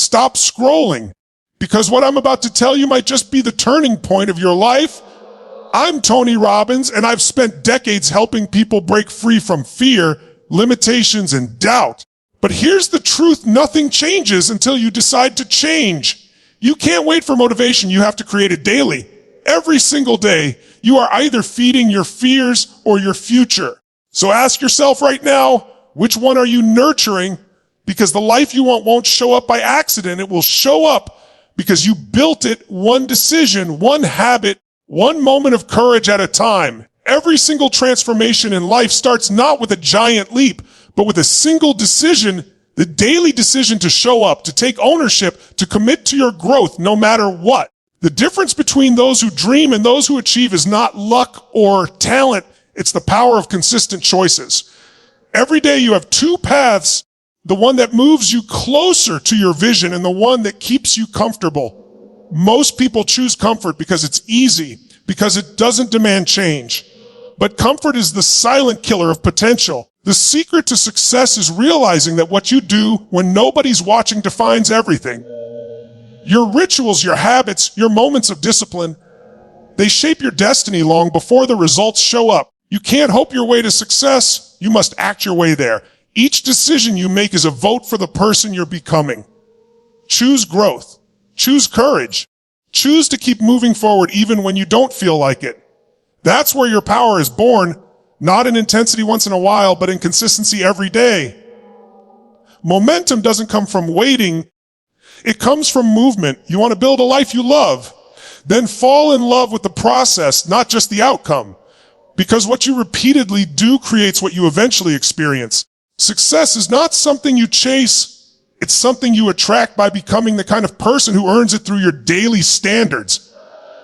Stop scrolling, because what I'm about to tell you might just be the turning point of your life. I'm Tony Robbins, and I've spent decades helping people break free from fear, limitations, and doubt. But here's the truth: nothing changes until you decide to change. You can't wait for motivation. You have to create it daily. Every single day, you are either feeding your fears or your future. So ask yourself right now, which one are you nurturing? Because the life you want won't show up by accident. It will show up because you built it one decision, one habit, one moment of courage at a time. Every single transformation in life starts not with a giant leap, but with a single decision, the daily decision to show up, to take ownership, to commit to your growth no matter what. The difference between those who dream and those who achieve is not luck or talent. It's the power of consistent choices. Every day you have two paths, the one that moves you closer to your vision and the one that keeps you comfortable. Most people choose comfort because it's easy, because it doesn't demand change. But comfort is the silent killer of potential. The secret to success is realizing that what you do when nobody's watching defines everything. Your rituals, your habits, your moments of discipline, they shape your destiny long before the results show up. You can't hope your way to success. You must act your way there. Each decision you make is a vote for the person you're becoming. Choose growth. Choose courage. Choose to keep moving forward even when you don't feel like it. That's where your power is born, not in intensity once in a while, but in consistency every day. Momentum doesn't come from waiting. It comes from movement. You want to build a life you love. Then fall in love with the process, not just the outcome. Because what you repeatedly do creates what you eventually experience. Success is not something you chase. It's something you attract by becoming the kind of person who earns it through your daily standards.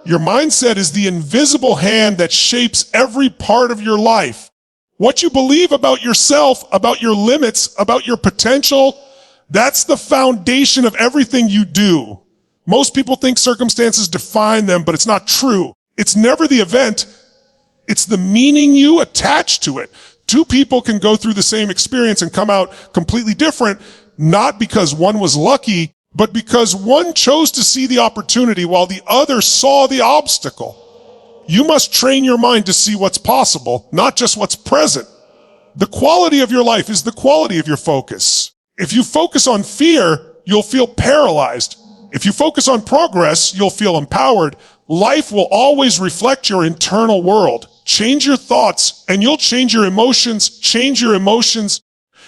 Your mindset is the invisible hand that shapes every part of your life. What you believe about yourself, about your limits, about your potential, that's the foundation of everything you do. Most people think circumstances define them, but it's not true. It's never the event. It's the meaning you attach to it. Two people can go through the same experience and come out completely different, not because one was lucky, but because one chose to see the opportunity while the other saw the obstacle. You must train your mind to see what's possible, not just what's present. The quality of your life is the quality of your focus. If you focus on fear, you'll feel paralyzed. If you focus on progress, you'll feel empowered. Life will always reflect your internal world. Change your thoughts, and you'll change your emotions,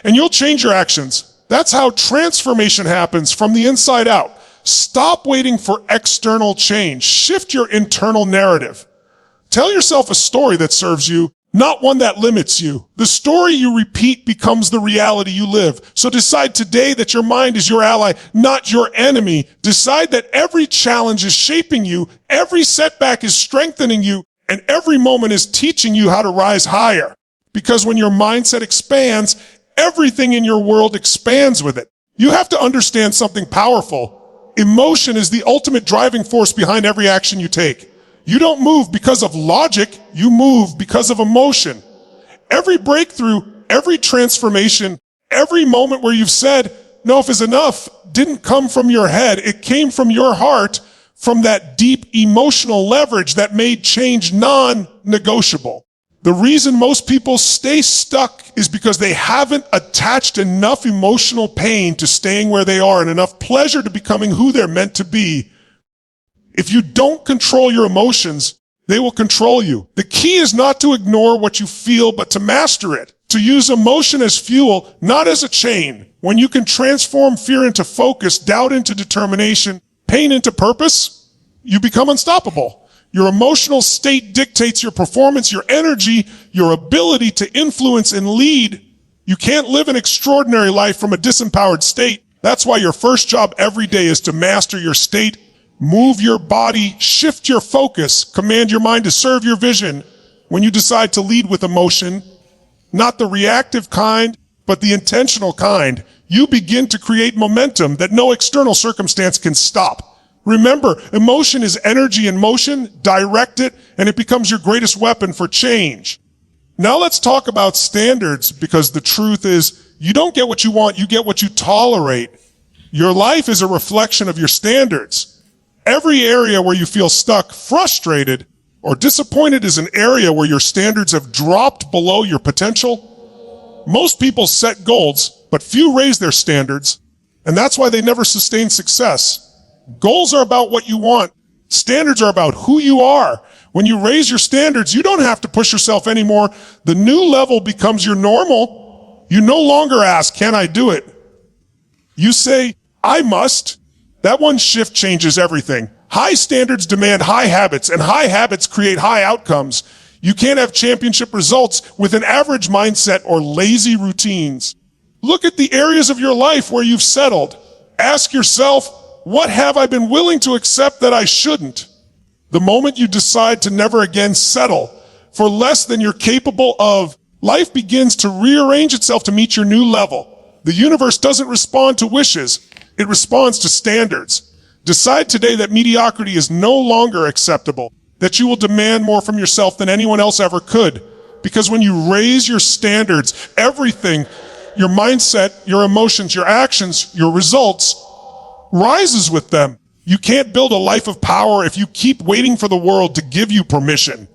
and you'll change your actions. That's how transformation happens from the inside out. Stop waiting for external change. Shift your internal narrative. Tell yourself a story that serves you, not one that limits you. The story you repeat becomes the reality you live. So decide today that your mind is your ally, not your enemy. Decide that every challenge is shaping you, every setback is strengthening you, and every moment is teaching you how to rise higher. Because when your mindset expands, everything in your world expands with it. You have to understand something powerful. Emotion is the ultimate driving force behind every action you take. You don't move because of logic, you move because of emotion. Every breakthrough, every transformation, every moment where you've said, enough is enough, didn't come from your head. It came from your heart, from that deep emotional leverage that made change non-negotiable. The reason most people stay stuck is because they haven't attached enough emotional pain to staying where they are and enough pleasure to becoming who they're meant to be. If you don't control your emotions, they will control you. The key is not to ignore what you feel, but to master it. To use emotion as fuel, not as a chain. When you can transform fear into focus, doubt into determination, pain into purpose, you become unstoppable. Your emotional state dictates your performance, your energy, your ability to influence and lead. You can't live an extraordinary life from a disempowered state. That's why your first job every day is to master your state. Move your body, shift your focus, command your mind to serve your vision. When you decide to lead with emotion, not the reactive kind, but the intentional kind, you begin to create momentum that no external circumstance can stop. Remember, emotion is energy in motion. Direct it, and it becomes your greatest weapon for change. Now let's talk about standards, because the truth is, you don't get what you want, you get what you tolerate. Your life is a reflection of your standards. Every area where you feel stuck, frustrated, or disappointed is an area where your standards have dropped below your potential. Most people set goals, but few raise their standards, and that's why they never sustain success. Goals are about what you want. Standards are about who you are. When you raise your standards, you don't have to push yourself anymore. The new level becomes your normal. You no longer ask, can I do it? You say, I must. That one shift changes everything. High standards demand high habits, and high habits create high outcomes. You can't have championship results with an average mindset or lazy routines. Look at the areas of your life where you've settled. Ask yourself, what have I been willing to accept that I shouldn't? The moment you decide to never again settle for less than you're capable of, life begins to rearrange itself to meet your new level. The universe doesn't respond to wishes. It responds to standards. Decide today that mediocrity is no longer acceptable, that you will demand more from yourself than anyone else ever could. Because when you raise your standards, everything, your mindset, your emotions, your actions, your results, rises with them. You can't build a life of power if you keep waiting for the world to give you permission.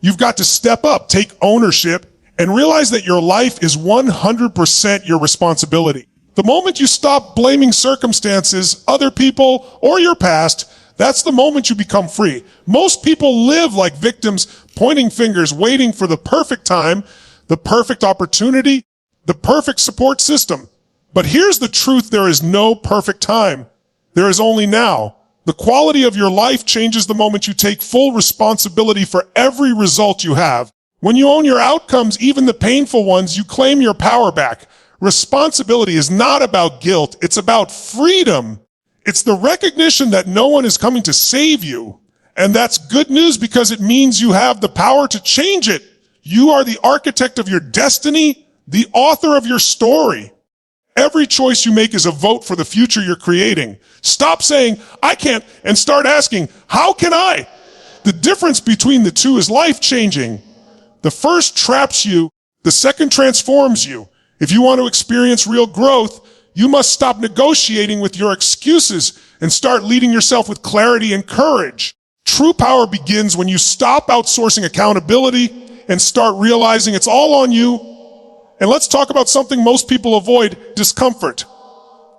You've got to step up, take ownership, and realize that your life is 100% your responsibility. The moment you stop blaming circumstances, other people, or your past, that's the moment you become free. Most people live like victims, pointing fingers, waiting for the perfect time, the perfect opportunity, the perfect support system. But here's the truth, there is no perfect time. There is only now. The quality of your life changes the moment you take full responsibility for every result you have. When you own your outcomes, even the painful ones, you claim your power back. Responsibility is not about guilt, it's about freedom. It's the recognition that no one is coming to save you. And that's good news because it means you have the power to change it. You are the architect of your destiny, the author of your story. Every choice you make is a vote for the future you're creating. Stop saying, I can't, and start asking, how can I? The difference between the two is life-changing. The first traps you, the second transforms you. If you want to experience real growth, you must stop negotiating with your excuses and start leading yourself with clarity and courage. True power begins when you stop outsourcing accountability and start realizing it's all on you. And let's talk about something most people avoid, discomfort.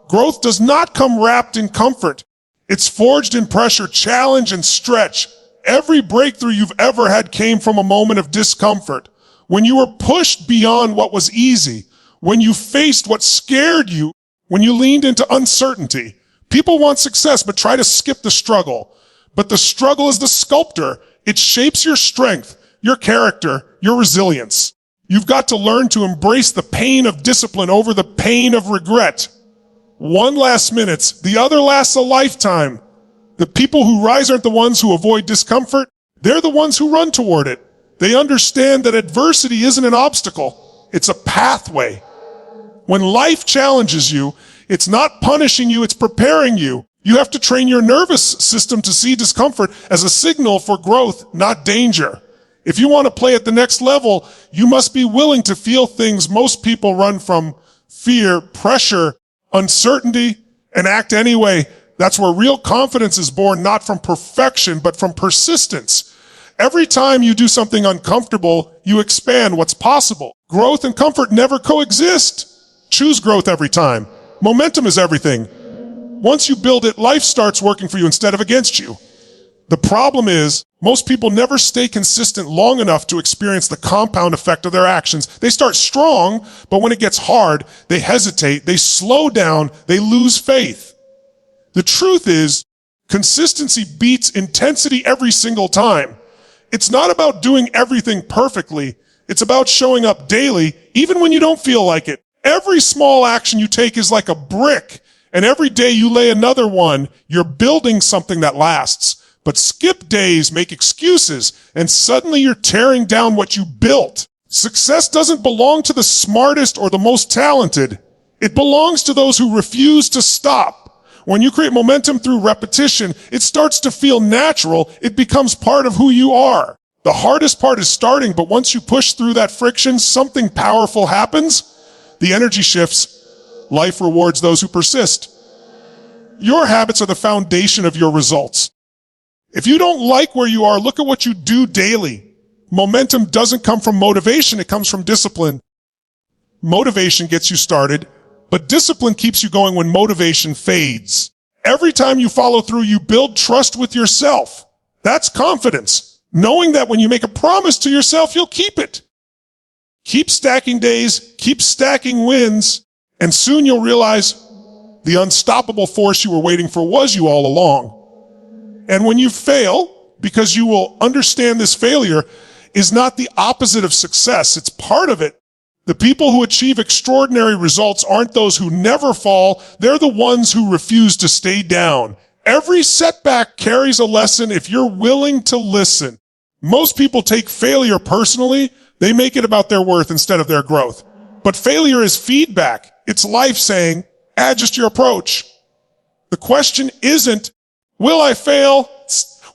Growth does not come wrapped in comfort. It's forged in pressure, challenge, and stretch. Every breakthrough you've ever had came from a moment of discomfort. When you were pushed beyond what was easy, when you faced what scared you, when you leaned into uncertainty. People want success, but try to skip the struggle. But the struggle is the sculptor. It shapes your strength, your character, your resilience. You've got to learn to embrace the pain of discipline over the pain of regret. One lasts minutes, the other lasts a lifetime. The people who rise aren't the ones who avoid discomfort. They're the ones who run toward it. They understand that adversity isn't an obstacle. It's a pathway. When life challenges you, it's not punishing you, it's preparing you. You have to train your nervous system to see discomfort as a signal for growth, not danger. If you want to play at the next level, you must be willing to feel things most people run from: fear, pressure, uncertainty, and act anyway. That's where real confidence is born, not from perfection, but from persistence. Every time you do something uncomfortable, you expand what's possible. Growth and comfort never coexist. Choose growth every time. Momentum is everything. Once you build it, life starts working for you instead of against you. The problem is, most people never stay consistent long enough to experience the compound effect of their actions. They start strong, but when it gets hard, they hesitate, they slow down, they lose faith. The truth is, consistency beats intensity every single time. It's not about doing everything perfectly. It's about showing up daily, even when you don't feel like it. Every small action you take is like a brick, and every day you lay another one, you're building something that lasts. But skip days, make excuses, and suddenly you're tearing down what you built. Success doesn't belong to the smartest or the most talented. It belongs to those who refuse to stop. When you create momentum through repetition, it starts to feel natural. It becomes part of who you are. The hardest part is starting, but once you push through that friction, something powerful happens. The energy shifts. Life rewards those who persist. Your habits are the foundation of your results. If you don't like where you are, look at what you do daily. Momentum doesn't come from motivation, it comes from discipline. Motivation gets you started, but discipline keeps you going when motivation fades. Every time you follow through, you build trust with yourself. That's confidence, knowing that when you make a promise to yourself, you'll keep it. Keep stacking days, keep stacking wins, and soon you'll realize the unstoppable force you were waiting for was you all along. And when you fail, because you will understand this failure is not the opposite of success, it's part of it. The people who achieve extraordinary results aren't those who never fall, they're the ones who refuse to stay down. Every setback carries a lesson if you're willing to listen. Most people take failure personally, they make it about their worth instead of their growth. But failure is feedback. It's life saying, adjust your approach. The question isn't, will I fail?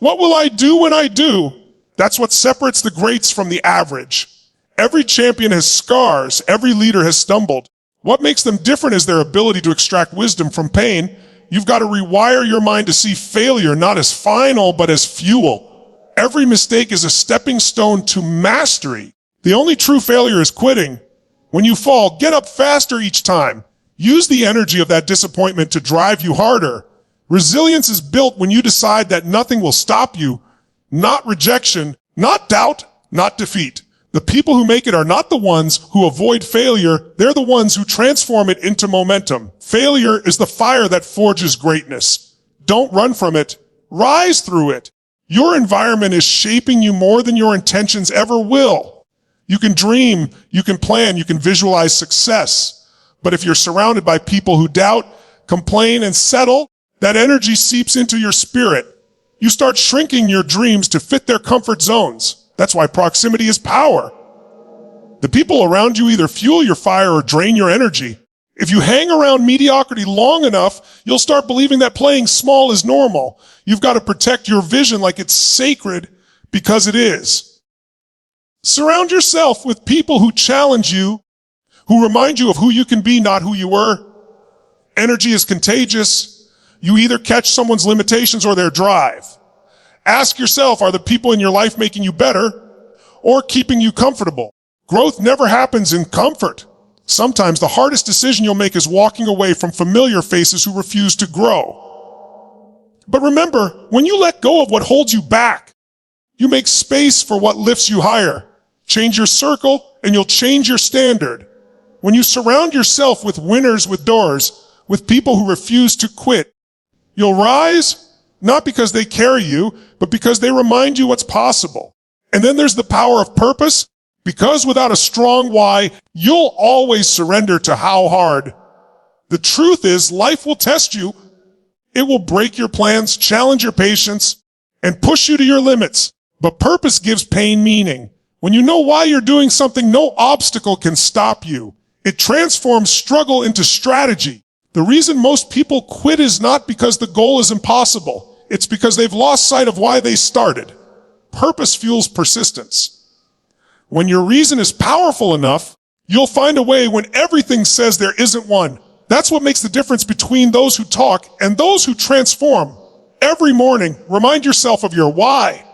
What will I do when I do? That's what separates the greats from the average. Every champion has scars. Every leader has stumbled. What makes them different is their ability to extract wisdom from pain. You've got to rewire your mind to see failure not as final, but as fuel. Every mistake is a stepping stone to mastery. The only true failure is quitting. When you fall, get up faster each time. Use the energy of that disappointment to drive you harder. Resilience is built when you decide that nothing will stop you. Not rejection, not doubt, not defeat. The people who make it are not the ones who avoid failure. They're the ones who transform it into momentum. Failure is the fire that forges greatness. Don't run from it. Rise through it. Your environment is shaping you more than your intentions ever will. You can dream, you can plan, you can visualize success. But if you're surrounded by people who doubt, complain, and settle, that energy seeps into your spirit. You start shrinking your dreams to fit their comfort zones. That's why proximity is power. The people around you either fuel your fire or drain your energy. If you hang around mediocrity long enough, you'll start believing that playing small is normal. You've got to protect your vision like it's sacred, because it is. Surround yourself with people who challenge you, who remind you of who you can be, not who you were. Energy is contagious. You either catch someone's limitations or their drive. Ask yourself, are the people in your life making you better or keeping you comfortable? Growth never happens in comfort. Sometimes the hardest decision you'll make is walking away from familiar faces who refuse to grow. But remember, when you let go of what holds you back, you make space for what lifts you higher. Change your circle and you'll change your standard. When you surround yourself with winners with doors, with people who refuse to quit, you'll rise, not because they carry you, but because they remind you what's possible. And then there's the power of purpose, because without a strong why, you'll always surrender to how hard. The truth is, life will test you. It will break your plans, challenge your patience, and push you to your limits. But purpose gives pain meaning. When you know why you're doing something, no obstacle can stop you. It transforms struggle into strategy. The reason most people quit is not because the goal is impossible. It's because they've lost sight of why they started. Purpose fuels persistence. When your reason is powerful enough, you'll find a way when everything says there isn't one. That's what makes the difference between those who talk and those who transform. Every morning, remind yourself of your why.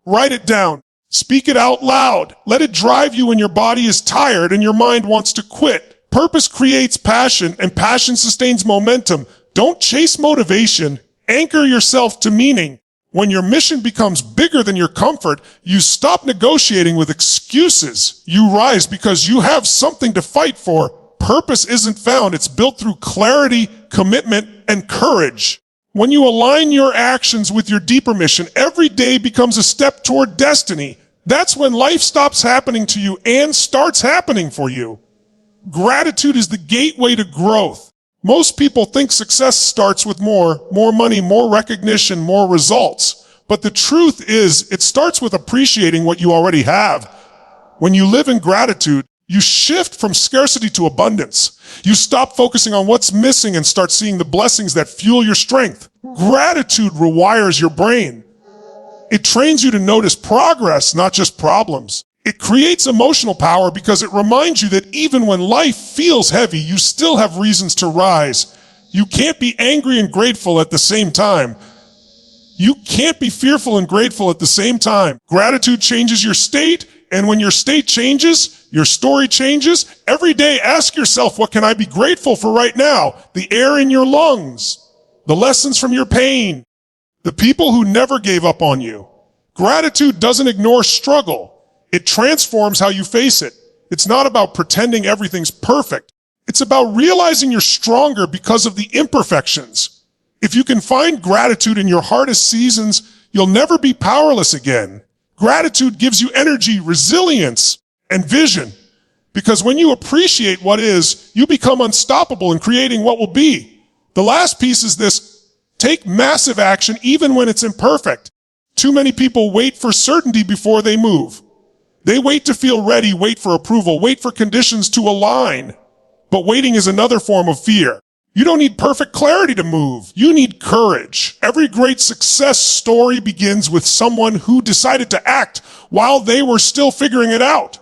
Write it down. Speak it out loud. Let it drive you when your body is tired and your mind wants to quit. Purpose creates passion, and passion sustains momentum. Don't chase motivation. Anchor yourself to meaning. When your mission becomes bigger than your comfort, you stop negotiating with excuses. You rise because you have something to fight for. Purpose isn't found. It's built through clarity, commitment, and courage. When you align your actions with your deeper mission, every day becomes a step toward destiny. That's when life stops happening to you and starts happening for you. Gratitude is the gateway to growth. Most people think success starts with more money, more recognition, more results. But the truth is, it starts with appreciating what you already have. When you live in gratitude, you shift from scarcity to abundance. You stop focusing on what's missing and start seeing the blessings that fuel your strength. Gratitude rewires your brain. It trains you to notice progress, not just problems. It creates emotional power because it reminds you that even when life feels heavy, you still have reasons to rise. You can't be angry and grateful at the same time. You can't be fearful and grateful at the same time. Gratitude changes your state, and when your state changes, your story changes. Every day, ask yourself, what can I be grateful for right now? The air in your lungs, the lessons from your pain, the people who never gave up on you. Gratitude doesn't ignore struggle. It transforms how you face it. It's not about pretending everything's perfect. It's about realizing you're stronger because of the imperfections. If you can find gratitude in your hardest seasons, you'll never be powerless again. Gratitude gives you energy, resilience, and vision. Because when you appreciate what is, you become unstoppable in creating what will be. The last piece is this: take massive action even when it's imperfect. Too many people wait for certainty before they move. They wait to feel ready, wait for approval, wait for conditions to align. But waiting is another form of fear. You don't need perfect clarity to move. You need courage. Every great success story begins with someone who decided to act while they were still figuring it out.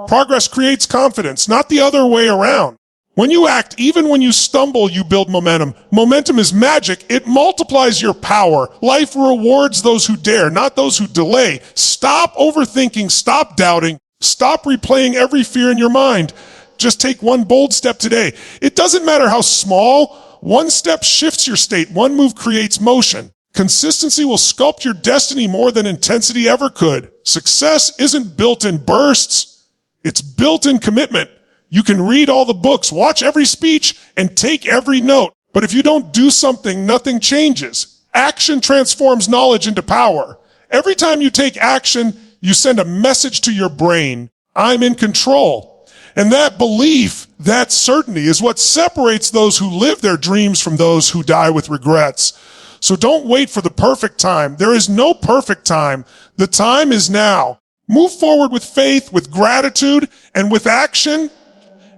Progress creates confidence, not the other way around. When you act, even when you stumble, you build momentum. Momentum is magic. It multiplies your power. Life rewards those who dare, not those who delay. Stop overthinking. Stop doubting. Stop replaying every fear in your mind. Just take one bold step today. It doesn't matter how small. One step shifts your state. One move creates motion. Consistency will sculpt your destiny more than intensity ever could. Success isn't built in bursts. It's built in commitment. You can read all the books, watch every speech, and take every note. But if you don't do something, nothing changes. Action transforms knowledge into power. Every time you take action, you send a message to your brain. I'm in control. And that belief, that certainty, is what separates those who live their dreams from those who die with regrets. So don't wait for the perfect time. There is no perfect time. The time is now. Move forward with faith, with gratitude, and with action,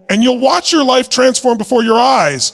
and you'll watch your life transform before your eyes.